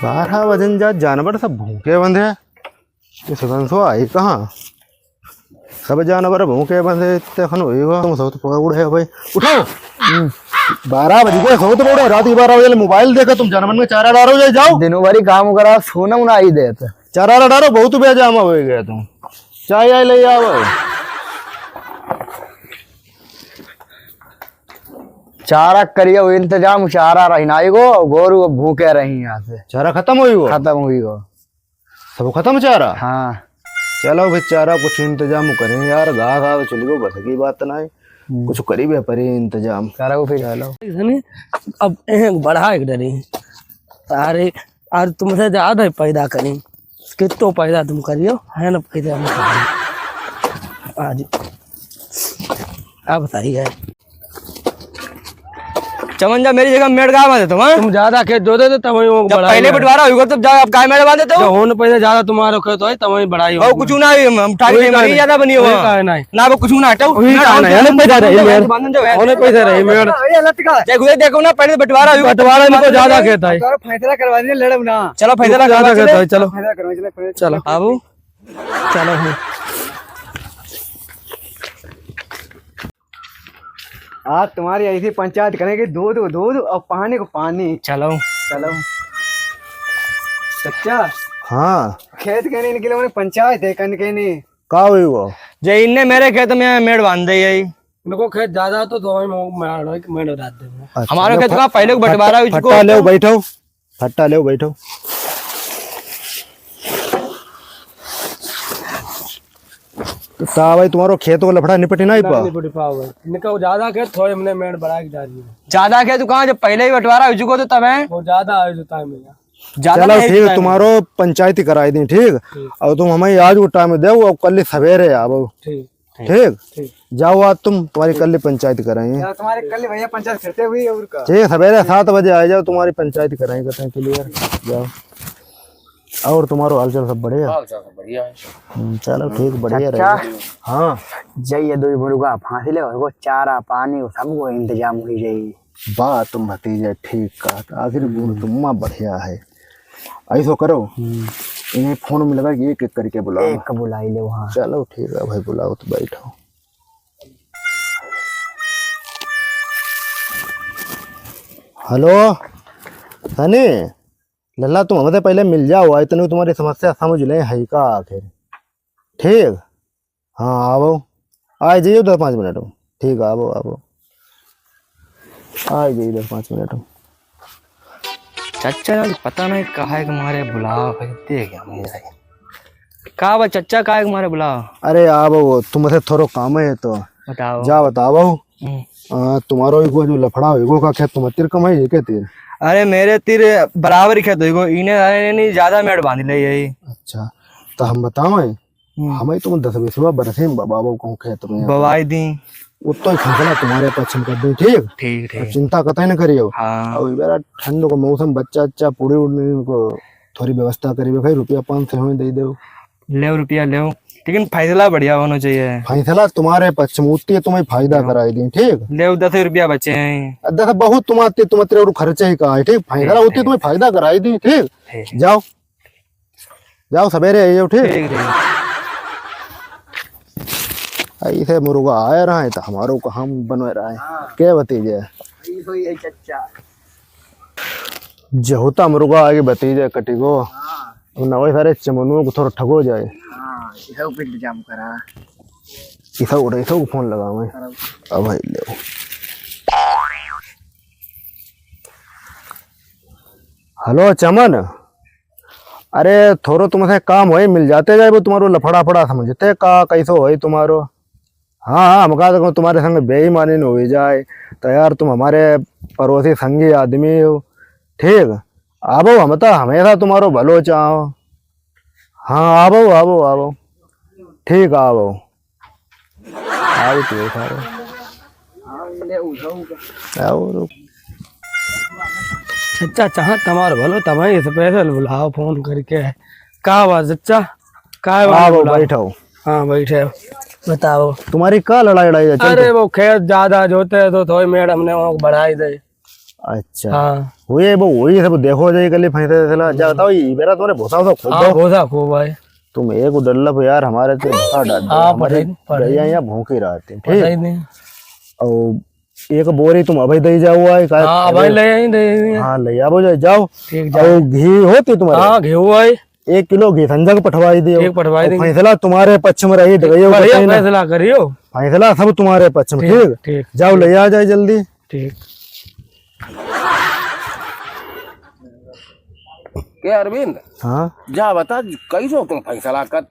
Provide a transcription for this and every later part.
बारह वजन जा जानवर सब भूखे बंधे इस बंसो आई कहाँ सब जानवर भूखे बंधे तखन होएगा तुम सब तो उड़े भाई उठो 12 बज गए सो तो उड़े रात 12 बजे मोबाइल देखा तुम जानवर में चारा डालो जाओ दिनों भरी काम करा सोना उना आई देते चारा डालो बहुत बेजामा हो गया तुम चाय आई ले आओ चारा करियो इंतजाम चारा रही ना गो गोरू भूखे रही यहाँ से चारा खत्म हुई वो खत्म हुई गो सब खत्म चारा हाँ चलो भाई चारा कुछ इंतजाम करें यार घा घा तो चली गो बस की बात ना है कुछ करी भी परी इंतजाम करो फिर चलो अब बढ़ा एक डरी अरे आज तुमसे ज्यादा पैदा करी कितो पैदा तुम करियो है ना पैदा हम करियो आज आप बताइए चमन मेरी जगह मेड़ गाय बांधे तुम ज्यादा खेत दो देते तब वो जब पहले बंटवारा होगा तब आप गाय मेड़ बांधे तो होने पैसे ज्यादा तुम्हारे खेत है तब बढ़ाई और कुछ ना नहीं ज्यादा बनी हो ना वो कुछ ना हटाओ होने पैसे रही मेड़ देखो ना पहले बंटवारा होगा बंटवारा में तो ज्यादा खेत है फैसला करवा देंगे लड़म ना चलो फैसला ज्यादा खेत है चलो चलो बाबू चलो आज तुम्हारी ऐसी पंचायत करेंगे दूध दूध और पानी को पानी चलो चलो सच्चा हाँ खेत कहने के लिए पंचायत है कन कहने का हुई वो जय इनने मेरे खेत में मेड़ बांध दी है उनको खेत ज्यादा तो मेड़ रात दे हमारे खेत का पहले बंटवारा फट्टा ले बैठो फट्टा ले बैठो तो भाई तुम्हारो खेत को लफड़ा निपटी नहीं पाओगे इनका ज्यादा खेत थोड़े हमने मेड़ बढ़ा के जा रही है ज्यादा खेत कहाँ जब पहले ही बंटवारा हो चुका तो तब है वो ज्यादा है जो टाइम में चलो ठीक है तुम्हारो पंचायती कराई दी ठीक और तुम हमें आज वो टाइम दे और कल सवेरे आओ ठीक जाओ आज तुम तुम्हारी कल पंचायत कराएंगे तुम्हारे कल भैया पंचायत करते हुए ठीक सवेरे 7 बजे आ जाओ तुम्हारी पंचायत कराएंगे क्लियर जाओ और तुम्हारो हालचाल सब बढ़िया है चलो ठीक बढ़िया रहे हाँ जाइए दो मुर्गा फांसी ले वो चारा पानी सबको इंतजाम हो जाइए बात तुम भतीजे ठीक कहा आखिर गुण तुम्हारा बढ़िया है ऐसा करो इन्हें फोन में लगा कि एक एक करके बुलाओ एक बुलाई ले वहाँ चलो ठीक है भाई बुलाओ तो बैठो हेलो सनी लल्ला तुम हमें पहले मिल जाओ इतनी तुम्हारी समस्या समझ ले है का आखिर ठीक हाँ आओ आ जाइए 10-5 मिनट में ठीक आओ आओ आ जाइए 10-5 मिनट में चच्चा पता नहीं कहा है तुम्हारे बुलाओ दे क्या मुझे कहा बा चच्चा कहा है तुम्हारे बुलाओ अरे आओ तुमसे थोड़ा काम है तो बताओ जा बताओ तुम्हारो जो लफड़ा हो का खेत तुम तीर कमाई के तीर अरे मेरे तीर बराबर ही खेत हो इन्हें ज्यादा मेड़ बांध ले यही अच्छा तो हम बताओ हमें तुम 10-20 बरसे बाबा को खेत में बवाई दी वो तो फैसला तुम्हारे पक्ष कर दी ठीक ठीक ठीक चिंता कतई न करियो हाँ और बेरा ठंड को मौसम बच्चा अच्छा पूरी को थोड़ी व्यवस्था करी भाई ₹500 दे दो ले रुपया ले लेकिन फैसला बढ़िया होना चाहिए फैसला तुम्हारे पक्ष में उतनी तुम्हें फायदा कराई दी ठीक ले 10 रुपया बचे हैं 10 बहुत तुम्हारे खर्चे ही का है ठीक फैसला उतनी तुम्हें फायदा कराई दी ठीक जाओ जाओ सवेरे आई जाओ ठीक ऐसे मुर्गा आया रहा है तो हमारो को हम बनवा रहा है क्या भतीजे जहोता मुर्गा आगे भतीजे कटी को नवे सारे चमनुओं को थोड़ा ठगो जाए इंतजाम करा इसा फोन लगा मैं अब भाई ले हेलो चमन अरे थोड़ो तुमसे काम हो मिल जाते जाए वो तुम्हारो लफड़ा फड़ा समझते का कैसो हो तुम्हारो हाँ हम कहा तो तुम्हारे संग बेईमानी न हो जाए तो यार तुम हमारे पड़ोसी संगी आदमी हो ठीक आवो हम तो हमेशा तुम्हारो भलो चाहो हाँ आवो आवो आवो ठीक आवो आओ तो सारे आओ चच्चा चाह तुम्हारे भलो तुम्हें स्पेशल बुलाओ फोन करके का बात चच्चा का बैठो हाँ बैठे बताओ। तुम्हारी का लड़ाई लड़ाई है? चल अरे वो खेत ज्यादा जोते हैं तो थोड़ी मेड़ हमने वो बढ़ाई दे। अच्छा हाँ हुए वो वही सब देखो जाए कल फैसला चला जा बताओ ये मेरा तुम्हारे भोसा तो खूब हाँ भूसा खूब है। तुम एक उडल्लप यार हमारे तो भोसा डाल दो, हाँ हमारे पढ़े भैया यहाँ भूखे रहते हैं, पता ठीक। ही नहीं। और एक बोरी तुम अभी दे जाओ आई का। हाँ भाई ले आई दे। हाँ ले आओ जाओ। ठीक और घी होती तुम्हारे? हाँ घेऊ है। 1 किलो घी संजग पठवाई दियो। ठीक पठवाई देंगे। फैसला तुम्हारे पक्ष में रही बढ़िया फैसला करियो। फैसला सब तुम्हारे पक्ष में, ठीक। ठीक जाओ ले आ जाए जल्दी। ठीक। के अरविंद हाँ जा बता कैसो तुम फैसला कर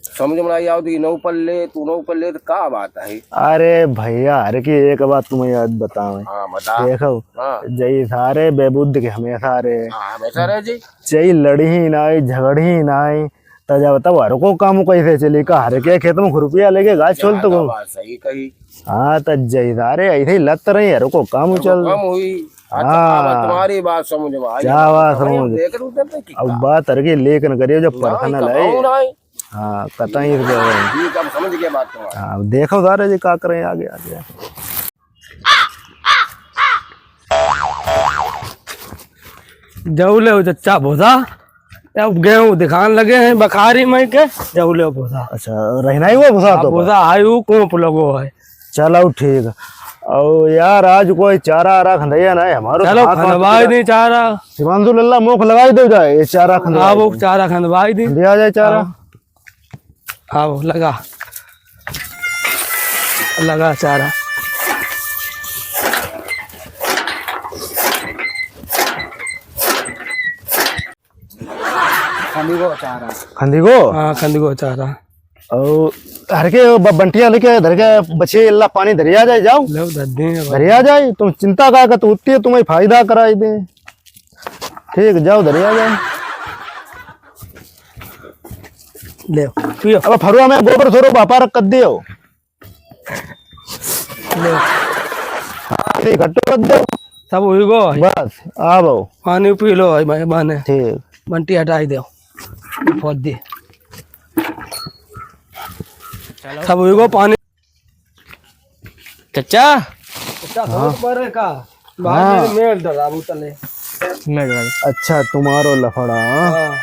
समझ में आई आओ नौ पल्ले तू नौ पल्ले तो का बात है। अरे भैया अरे की एक बात तुम्हें याद बताओ। हाँ बता। देखो हाँ जय सारे बेबुद्ध के हमेशा रे हाँ हमेशा रह जी। जय लड़ी ही नाई झगड़ी ही नाई तजा बताओ हर को काम कैसे चली का हर के खेत में खुरपिया लेके गाछ छोल तो बात सही कही। हाँ तो जय सारे ऐसे ही लत रही हर को काम चल। कम हुई। अच्छा, हाँ। अब तुम्हारी बात समझ में आई। क्या बात समझ। देख रहे उधर पे कि अब बात हर की लेकिन करियो जब पर्सनल है। नहीं हाँ कतई ठीक अब समझ गया बात तुम्हारी। हाँ देखो सारे जी का करें आगे आगे। जऊले हो चच्चा भूसा अब गेहूं दिखाने लगे हैं बखारी में के जऊले हो भूसा। अच्छा रहना ही हुआ भूसा तो भूसा आयु कोप लगो है। चलो ठीक। और यार आज कोई चारा आरा खंदैया ना है हमारो चलो खंदवाई नहीं चारा। हिमांशु लल्ला मुख लगाई दो जाए ये चारा खंदवा हाँ वो चारा खंदवाई दी। दिया जाए चारा। हाँ वो लगा लगा चारा। खंदी को हाँ खंदगो चारा। और हर के बंटिया लेके धर के बचे अल्लाह पानी धरिया जाए जाओ लो दद्दी धरिया जाए तुम चिंता का तू उतनी है तुम्हें फायदा कराई दे ठीक जाओ धरिया जाए। ले पियो अब फरुआ में गोबर थोड़ो बापा रख कर दियो ले घट्टो रख दो सब हुई गो बस आओ पानी पी लो भाई बने ठीक। बंटी हटाई दो फोड़ दे सब हुई गो पानी। चचा भाई मेल डराबू तले। अच्छा तुम्हारो लफड़ा हाँ? हाँ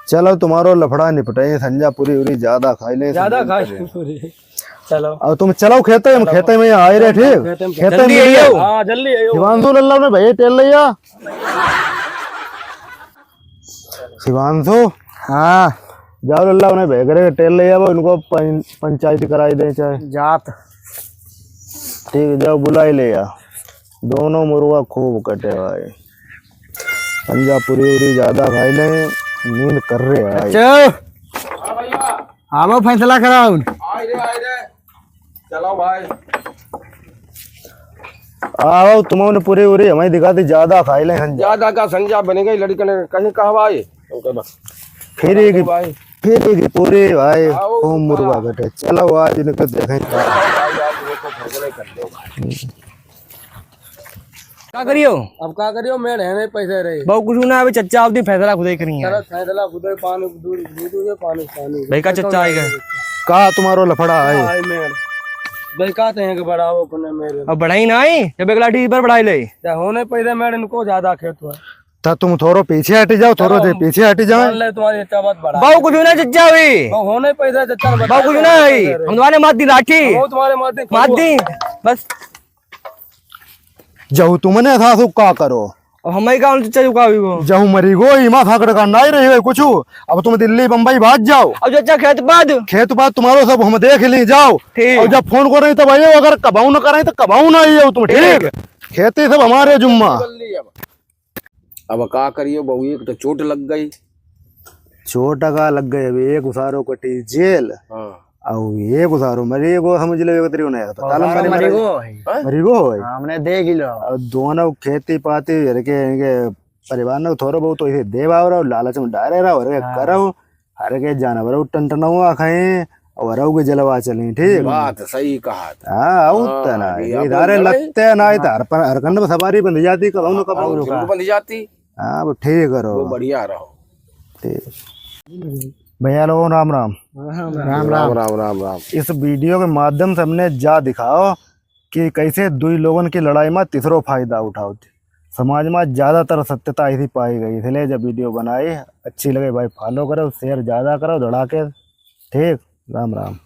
चलो तुम्हारो लफड़ा निपटे संजा पूरी उरी ज्यादा खाई ले ज्यादा खाई पूरी। चलो और तुम चलो खेते में आए रहे ठीक खेते में। हाँ जल्दी आइयो। शिवांशु लल्ला ने भैया तेल लिया शिवांशु। हाँ जाओ लल्ला उन्हें भैया करे तेल लिया वो इनको पंचायत कराई दे चाहे जात ठीक जाओ बुलाई ले आ दोनों मुर्गा खूब कटे भाई पंजा पूरी उरी ज्यादा खाई ले नींद कर रहे हैं। हाँ वो फैसला कराओ। आए रे चलो भाई। आओ तुमने पूरी उरी हमें दिखा दी ज्यादा खाई ले संजा ज्यादा का संजा बनेगा लड़के ने कहीं कहवाए फिर एक पूरे भाई खूब मुर्गा कटे चलो आज इनको देखें क्या करियो अब क्या करियो मैं रहने पैसे रहे बहु कुछ ना अभी चचा अपनी फैसला खुद ही करी है। फैसला खुद पानी दूध पानी भाई का चचा आएगा कहा तुम्हारो लफड़ा है आई मेड़ भाई कहते हैं कि बढ़ाओ अपने मेरे अब बढ़ाई ना आई जब एक लाठी पर बढ़ाई ले होने पैसे मेड़ इनको ज्यादा खेत हुआ तो तुम थोड़ो पीछे हट जाओ थोड़ो दे पीछे हट जाओ। ले तुम्हारी इतना बात बढ़ा बहु कुछ ना चचा हुई होने पैसे चच्चा बहु कुछ ना हुई हम तुम्हारे मार दी लाठी वो तुम्हारे माध्यम मार दी बस जहू तुमने था सु का करो और हमारी का चचा चुका हुई वो जहू मरी गो इमा थाकड़ का नहीं रही कुछ अब तुम दिल्ली बम्बई भाग जाओ अब चचा खेत बाद तुम्हारो सब हम देख ली जाओ ठीक। और जब फोन करो तब आइयो अगर कबाऊ न करे तो कबाऊ ना आइयो तुम ठीक खेती सब हमारे जुम्मा। अब का करियो बहू एक तो चोट लग गई। चोट का लग गए अभी एक उसारो कटी जेल हाँ और एक उसारो मरी गो समझ ले एक तरी नहीं पता मरी गो हमने देख ही लो और दोनों खेती पाती के इनके परिवार ने थोड़ा बहुत तो इसे दे बाव लालच में डाले रहा और करो हर के जानवर टन हुआ खाए और के जलवा चली ठीक बात सही कहा था। हाँ उतना इधर लगते ना इधर हरकंड में सवारी बंध जाती कबाऊ न कबाऊ बंध जाती। हाँ ठीक करो वो बढ़िया रहो। ठीक। भैया लोगों राम राम। राम राम राम राम। इस वीडियो के माध्यम से हमने जा दिखाओ कि कैसे दुई लोगन की लड़ाई में तीसरो फायदा उठाओ। समाज में ज्यादातर सत्यता ऐसी पाई गई, इसलिए जब वीडियो बनाई अच्छी लगे भाई फॉलो करो, शेयर ज्यादा करो, धड़ाके। ठीक, राम राम।